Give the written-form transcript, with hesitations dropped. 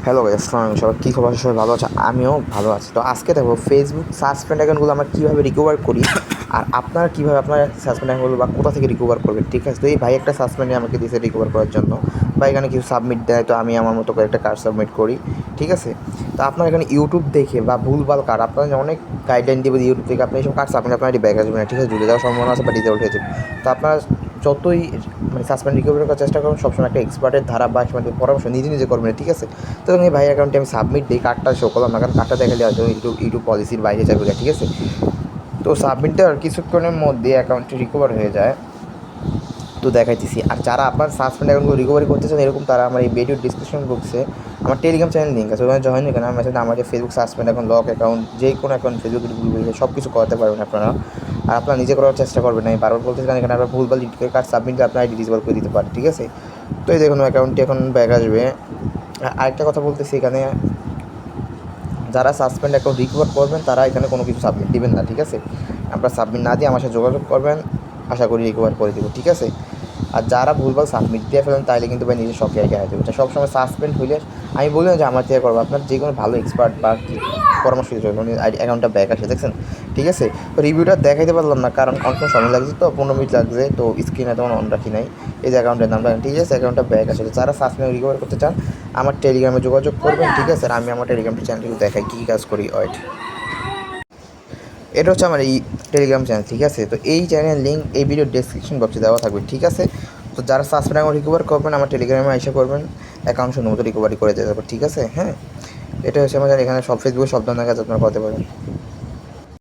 Hello guys, আসসালামু আলাইকুম। সবাই কী খবর? সবাই ভালো আছে? আমিও ভালো আছি। তো আজকে দেখো ফেসবুক সাসপেন্ড অ্যাকাউন্টগুলো আমরা কীভাবে রিকভার করি, আর আপনারা কীভাবে আপনার সাসপেন্ড অ্যাকাউন্টগুলো বা কোথা থেকে রিকভার করবেন, ঠিক আছে? তো এই ভাই একটা সাসপেন্ডে আমাকে দিয়েছে রিকভার করার জন্য, বা এখানে কিছু সাবমিট দেয়, তো আমি আমার মতো করে একটা কার্ড সাবমিট করি, ঠিক আছে? তো আপনার এখানে ইউটিউব দেখে বা ভুলভাল কার্ড আপনার অনেক গাইডলাইন দেবে ইউটিউব থেকে, আপনি এইসব কার্ড সাবমিট আপনার এটি ব্যাক আসবে না, ঠিক আছে? জুড়ে যাওয়ার সম্ভাবনা আছে বা ডিজেবল হয়ে যাবে। তো আপনারা যতই সাসপেন্ড রিকভারি করার চেষ্টা করুন, সবসময় একটা এক্সপার্টের ধারা বা পরামর্শ নিজে নিজে করবেন, ঠিক আছে? তো এই ভাই অ্যাকাউন্টে আমি সাবমিট দিই, কার্ডটা শো করলাম না, কারণ কার্ডটা দেখালে হয়তো ইউটিউব পলিসির বাইরে যাবে, ঠিক আছে? তো সাবমিট দেওয়ার কিছুক্ষণের মধ্যে অ্যাকাউন্টটি রিকভার হয়ে যায়। তো দেখাইতেছি। আর যারা আপনার সাসপেন্ড অ্যাকাউন্টগুলো রিকভারি করতে চান এরকম, তারা আমার এই ভিডিও ডিসক্রিপশন বক্সে আমার টেলিগ্রাম চ্যানেল লিঙ্ক আছে, ওখানে জয়েন এখানে আমার মেসেজ আমাদের Facebook suspend account, lock account, যে কোনো অ্যাকাউন্ট ফেসবুক সব কিছু করাতে পারবেন আপনারা। আর আপনারা নিজে করার চেষ্টা করবেন না, আমি বারবার বলতেছি, কারণ এখানে আপনার ভুলভাল কার্ড সাবমিট দিয়ে আপনারা ডিসেবল করে দিতে পারেন, ঠিক আছে? তো এই দেখুন অ্যাকাউন্টটি এখন ব্যাক আসবে। আরেকটা কথা বলতেছি, এখানে যারা সাসপেন্ড অ্যাকাউন্ট রিকভার করবেন তারা এখানে কোনো কিছু সাবমিট দিবেন না, ঠিক আছে? আপনারা সাবমিট না দিয়ে আমার সাথে যোগাযোগ করবেন, আশা করি রিকভার করে দেবো, ঠিক আছে? আর যারা ভুলভাল সাবমিট দিয়ে ফেলেন তাহলে কিন্তু ভাই নিজের শখে রেখে দেবে। সবসময় সাসপেন্ড হইলে আমি বলি না যে আমার থেকে করবো, আপনার যে কোনো ভালো এক্সপার্ট বা পরামর্শ দিতে হবে, অ্যাকাউন্টটা ব্যাক আসে, দেখছেন? ঠিক আছে? তো রিভিউটা দেখাইতে পারলাম না, কারণ অনেক সময় লাগছে, তো 15 মিনিট লাগছে, তো স্ক্রিনে তেমন অন রাখি নাই। এই যে অ্যাকাউন্টের নামটা, ঠিক আছে? অ্যাকাউন্টটা ব্যাক আসে। যারা সাসপেন্ড রিকভার করতে চান আমার টেলিগ্রামে যোগাযোগ করবেন, ঠিক আছে? আর আমি আমার টেলিগ্রাম চ্যানেলটি দেখাই কী কাজ করি। ওয়েট, এটা হচ্ছে আমার এই টেলিগ্রাম চ্যানেল, ঠিক আছে? তো এই চ্যানেলের লিঙ্ক এই ভিডিও ডেসক্রিপশন বক্সে দেওয়া থাকবে, ঠিক আছে? তো যারা সাসপেন্ড অ্যাকাউন্ট রিকভার করবেন আমার টেলিগ্রামে এসে করবেন, অ্যাকাউন্ট সুন্দর মতো রিকভারি করে দিতে পারবেন, ঠিক আছে? হ্যাঁ, এটা হচ্ছে আমাদের এখানে সব ফেসবুকে সব ধরনের কাজ আপনারা করতে পারেন।